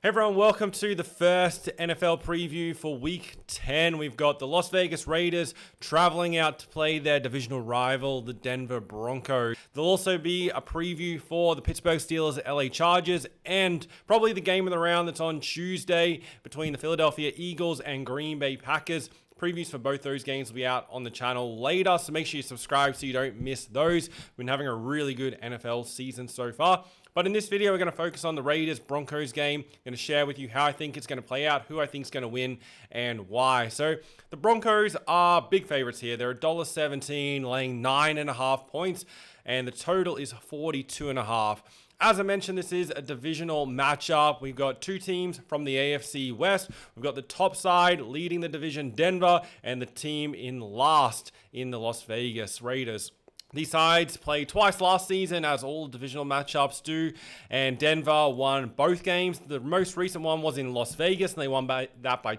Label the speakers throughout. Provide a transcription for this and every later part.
Speaker 1: Hey everyone, welcome to the first NFL preview for Week 10. We've got the Las Vegas Raiders traveling out to play their divisional rival, the Denver Broncos. There'll also be a preview for the Pittsburgh Steelers, LA Chargers, and probably the game of the round that's on Tuesday between the Philadelphia Eagles and Green Bay Packers. Previews for both those games will be out on the channel later, so make sure you subscribe so you don't miss those. We've been having a really good NFL season so far. But in this video, we're going to focus on the Raiders-Broncos game. I'm going to share with you how I think it's going to play out, who I think is going to win, and why. So the Broncos are big favorites here. They're $1.17, laying 9.5 points, and the total is 42.5. As I mentioned, this is a divisional matchup. We've got two teams from the AFC West. We've got the top side leading the division, Denver, and the team in last in the Las Vegas Raiders. These sides played twice last season, as all divisional matchups do, and Denver won both games. The most recent one was in Las Vegas, and they won by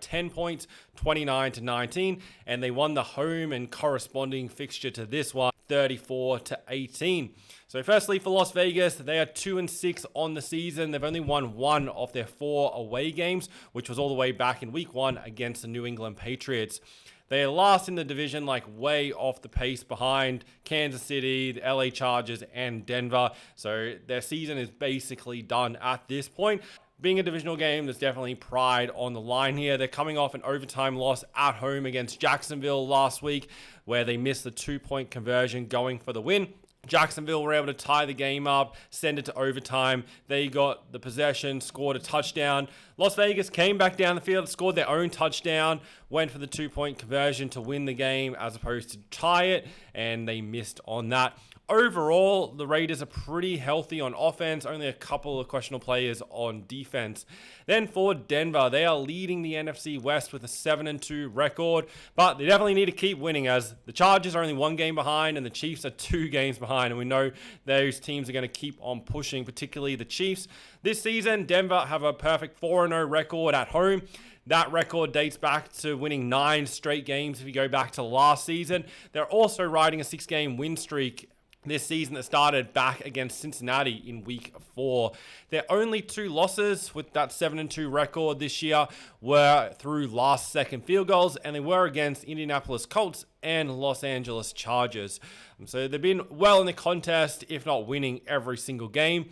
Speaker 1: 10 points, 29-19, and they won the home and corresponding fixture to this one, 34-18. So firstly, for Las Vegas, they are 2-6 on the season. They've only won one of their 4 away games, which was all the way back in Week 1 against the New England Patriots. They are last in the division, like way off the pace behind Kansas City, the LA Chargers, and Denver. So their season is basically done at this point. Being a divisional game, there's definitely pride on the line here. They're coming off an overtime loss at home against Jacksonville last week, where they missed the 2-point conversion going for the win. Jacksonville were able to tie the game up, send it to overtime. They got the possession, scored a touchdown. Las Vegas came back down the field, scored their own touchdown, went for the 2-point conversion to win the game as opposed to tie it, and they missed on that. Overall, the Raiders are pretty healthy on offense, only a couple of questionable players on defense. Then for Denver, they are leading the NFC West with a 7-2 record, but they definitely need to keep winning, as the Chargers are only 1 game behind and the Chiefs are 2 games behind, and we know those teams are going to keep on pushing, particularly the Chiefs. This season, Denver have a perfect 4-0 record at home. That record dates back to winning 9 straight games if you go back to last season. They're also riding a 6-game win streak this season that started back against Cincinnati in Week 4. Their only 2 losses with that 7-2 record this year were through last-second field goals, and they were against Indianapolis Colts and Los Angeles Chargers. So they've been well in the contest, if not winning every single game.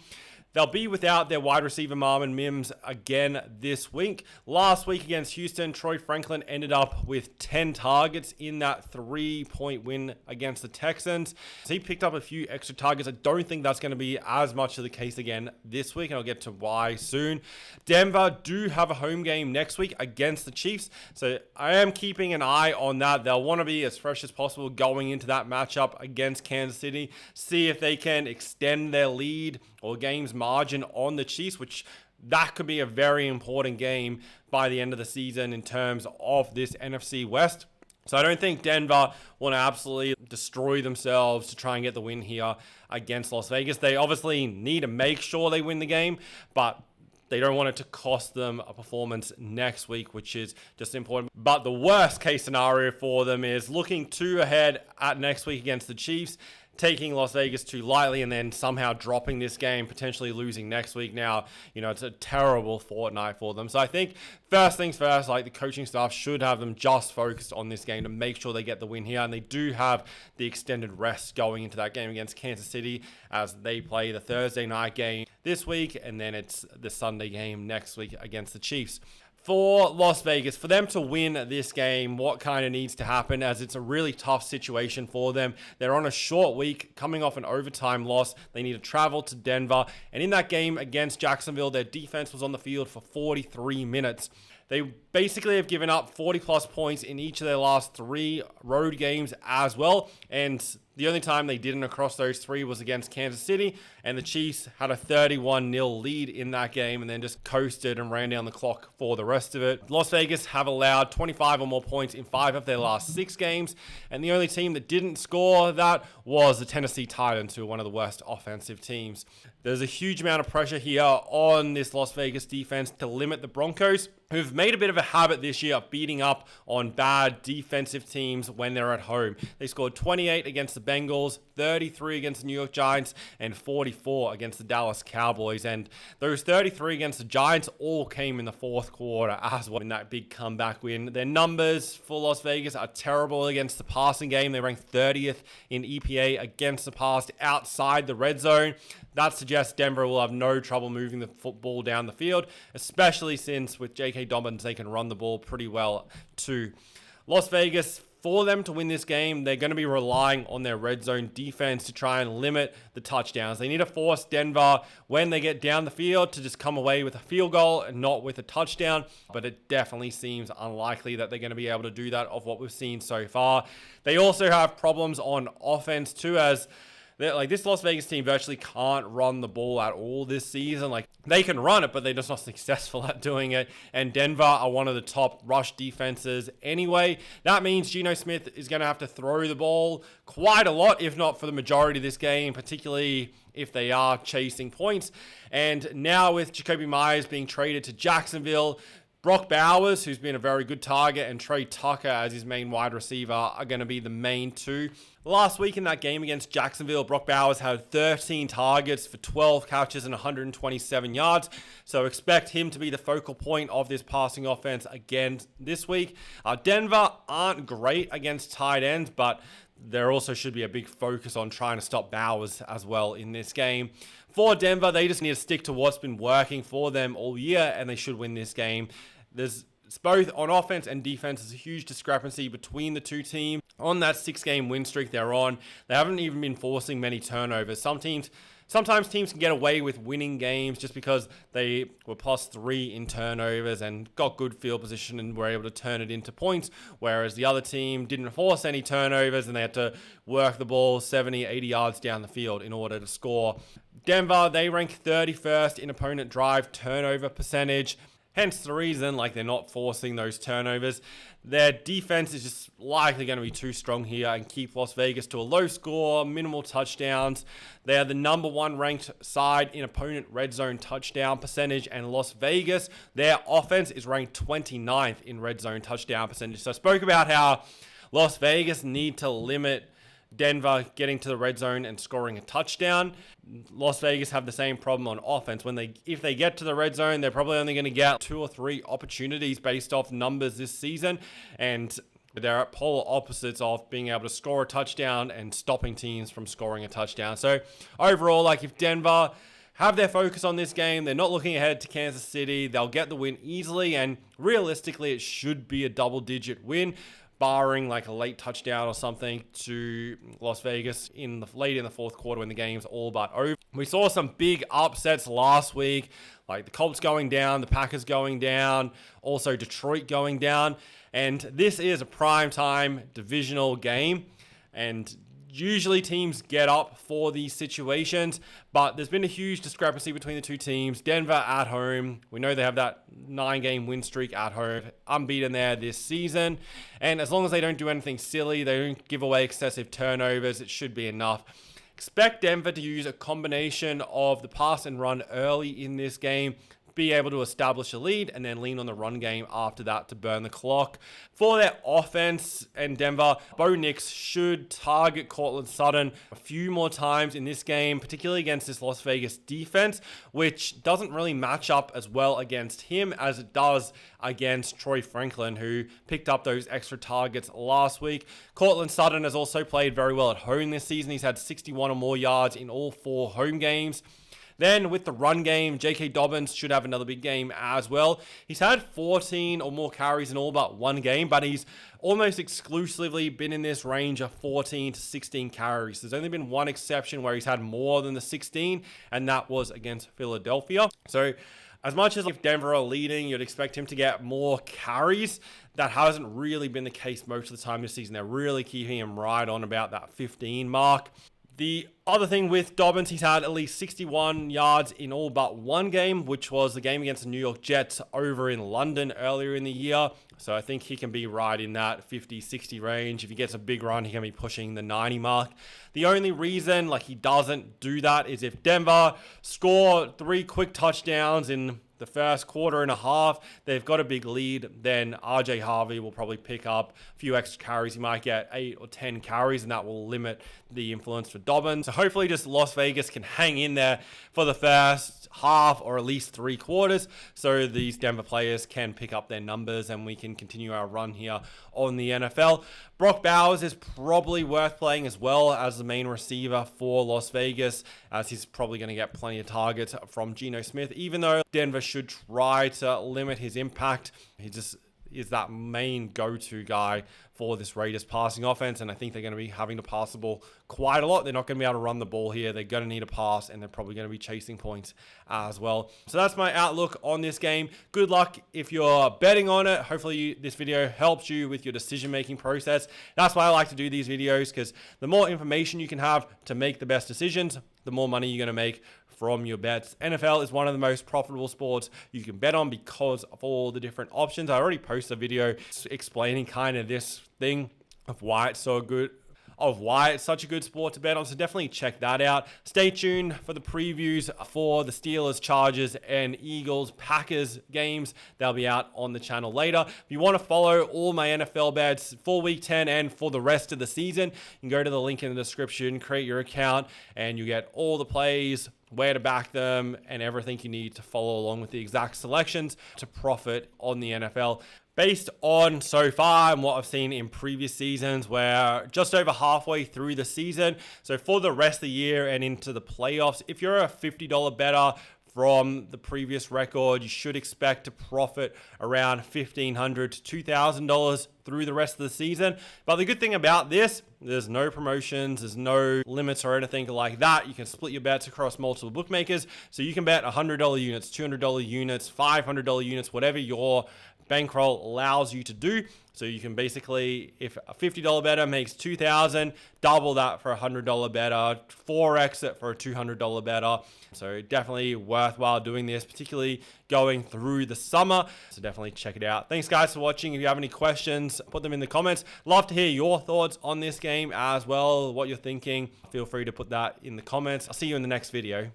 Speaker 1: They'll be without their wide receiver Marvin Mims again this week. Last week against Houston, Troy Franklin ended up with 10 targets in that 3-point win against the Texans. So he picked up a few extra targets. I don't think that's going to be as much of the case again this week, and I'll get to why soon. Denver do have a home game next week against the Chiefs, so I am keeping an eye on that. They'll want to be as fresh as possible going into that matchup against Kansas City, see if they can extend their lead or game's margin on the Chiefs, which that could be a very important game by the end of the season in terms of this NFC West. So I don't think Denver want to absolutely destroy themselves to try and get the win here against Las Vegas. They obviously need to make sure they win the game, but they don't want it to cost them a performance next week, which is just important. But the worst case scenario for them is looking 2 ahead at next week against the Chiefs, taking Las Vegas too lightly, and then somehow dropping this game, potentially losing next week. Now, it's a terrible fortnight for them. So I think first things first, like the coaching staff should have them just focused on this game to make sure they get the win here. And they do have the extended rest going into that game against Kansas City, as they play the Thursday night game this week, and then it's the Sunday game next week against the Chiefs. For Las Vegas, for them to win this game, what kind of needs to happen, as it's a really tough situation for them. They're on a short week, coming off an overtime loss. They need to travel to Denver. And in that game against Jacksonville, their defense was on the field for 43 minutes. They basically have given up 40-plus points in each of their last 3 road games as well. And the only time they didn't across those 3 was against Kansas City, and the Chiefs had a 31-0 lead in that game and then just coasted and ran down the clock for the rest of it. Las Vegas have allowed 25 or more points in 5 of their last 6 games, and the only team that didn't score that was the Tennessee Titans, who are one of the worst offensive teams. There's a huge amount of pressure here on this Las Vegas defense to limit the Broncos, who've made a bit of a habit this year of beating up on bad defensive teams when they're at home. They scored 28 against the Bengals, 33 against the New York Giants, and 44 34 against the Dallas Cowboys, and those 33 against the Giants all came in the fourth quarter as well in that big comeback win. Their numbers for Las Vegas are terrible against the passing game. They ranked 30th in EPA against the pass outside the red zone. That suggests Denver will have no trouble moving the football down the field, especially since with J.K. Dobbins, they can run the ball pretty well too. Las Vegas, for them to win this game, they're going to be relying on their red zone defense to try and limit the touchdowns. They need to force Denver, when they get down the field, to just come away with a field goal and not with a touchdown. But it definitely seems unlikely that they're going to be able to do that of what we've seen so far. They also have problems on offense too, as this Las Vegas team virtually can't run the ball at all this season. Like, they can run it, but they're just not successful at doing it. And Denver are one of the top rush defenses anyway. That means Geno Smith is going to have to throw the ball quite a lot, if not for the majority of this game, particularly if they are chasing points. And now with Jacoby Myers being traded to Jacksonville, Brock Bowers, who's been a very good target, and Trey Tucker as his main wide receiver are going to be the main two. Last week in that game against Jacksonville, Brock Bowers had 13 targets for 12 catches and 127 yards. So expect him to be the focal point of this passing offense again this week. Denver aren't great against tight ends, but there also should be a big focus on trying to stop Bowers as well in this game. For Denver, they just need to stick to what's been working for them all year, and they should win this game. There's both on offense and defense. There's a huge discrepancy between the two teams. On that 6-game win streak they're on, they haven't even been forcing many turnovers. Sometimes teams can get away with winning games just because they were +3 in turnovers and got good field position and were able to turn it into points, whereas the other team didn't force any turnovers and they had to work the ball 70, 80 yards down the field in order to score. Denver, they rank 31st in opponent drive turnover percentage. Hence the reason, they're not forcing those turnovers. Their defense is just likely going to be too strong here and keep Las Vegas to a low score, minimal touchdowns. They are the number 1 ranked side in opponent red zone touchdown percentage, and Las Vegas, their offense is ranked 29th in red zone touchdown percentage. So I spoke about how Las Vegas need to limit Denver getting to the red zone and scoring a touchdown. Las Vegas have the same problem on offense. If they get to the red zone, they're probably only going to get 2 or 3 opportunities based off numbers this season, and they're at polar opposites of being able to score a touchdown and stopping teams from scoring a touchdown. So overall, if Denver have their focus on this game, they're not looking ahead to Kansas City, they'll get the win easily, and realistically it should be a double-digit win, barring a late touchdown or something to Las Vegas late in the fourth quarter when the game's all but over. We saw some big upsets last week, like the Colts going down, the Packers going down, also Detroit going down. And this is a primetime divisional game, and usually teams get up for these situations, but there's been a huge discrepancy between the two teams. Denver at home, we know they have that 9-game win streak at home, unbeaten there this season. And as long as they don't do anything silly, they don't give away excessive turnovers, it should be enough. Expect Denver to use a combination of the pass and run early in this game, be able to establish a lead, and then lean on the run game after that to burn the clock. For their offense and Denver, Bo Nix should target Courtland Sutton a few more times in this game, particularly against this Las Vegas defense, which doesn't really match up as well against him as it does against Troy Franklin, who picked up those extra targets last week. Courtland Sutton has also played very well at home this season. He's had 61 or more yards in all 4 home games. Then with the run game, J.K. Dobbins should have another big game as well. He's had 14 or more carries in all but 1 game, but he's almost exclusively been in this range of 14 to 16 carries. There's only been 1 exception where he's had more than the 16, and that was against Philadelphia. So as much as if Denver are leading, you'd expect him to get more carries. That hasn't really been the case most of the time this season. They're really keeping him right on about that 15 mark. The other thing with Dobbins, he's had at least 61 yards in all but 1 game, which was the game against the New York Jets over in London earlier in the year. So I think he can be right in that 50-60 range. If he gets a big run, he can be pushing the 90 mark. The only reason he doesn't do that is if Denver score 3 quick touchdowns in the first quarter and a half, they've got a big lead, then RJ Harvey will probably pick up a few extra carries. He might get 8 or 10 carries, and that will limit the influence for Dobbins. So hopefully just Las Vegas can hang in there for the first half or at least 3 quarters, so these Denver players can pick up their numbers and we can continue our run here on the NFL. Brock Bowers is probably worth playing as well as the main receiver for Las Vegas, as he's probably going to get plenty of targets from Geno Smith, even though Denver should try to limit his impact. He just is that main go-to guy for this Raiders passing offense, and I think they're going to be having to pass the ball quite a lot. They're not going to be able to run the ball here. They're going to need a pass, and they're probably going to be chasing points as well. So that's my outlook on this game. Good luck if you're betting on it. Hopefully this video helps you with your decision-making process. That's why I like to do these videos, because the more information you can have to make the best decisions, the more money you're going to make from your bets. NFL is one of the most profitable sports you can bet on because of all the different options. I already posted a video explaining kind of this thing of why it's so good, of why it's such a good sport to bet on. So definitely check that out. Stay tuned for the previews for the Steelers, Chargers, and Eagles, Packers games. They'll be out on the channel later. If you want to follow all my NFL bets for week 10 and for the rest of the season, you can go to the link in the description, create your account, and you get all the plays, where to back them, and everything you need to follow along with the exact selections to profit on the NFL. Based on so far and what I've seen in previous seasons, we're just over halfway through the season. So for the rest of the year and into the playoffs, if you're a $50 bettor from the previous record, you should expect to profit around $1,500 to $2,000 through the rest of the season. But the good thing about this, there's no promotions, there's no limits or anything like that. You can split your bets across multiple bookmakers. So you can bet $100 units, $200 units, $500 units, whatever your bankroll allows you to do. So you can basically, if a $50 bettor makes $2,000, double that for a $100 bettor, 4x it for a $200 bettor. So definitely worthwhile doing this, particularly going through the summer. So definitely check it out. Thanks guys for watching. If you have any questions, put them in the comments. Love to hear your thoughts on this game as well, what you're thinking. Feel free to put that in the comments. I'll see you in the next video.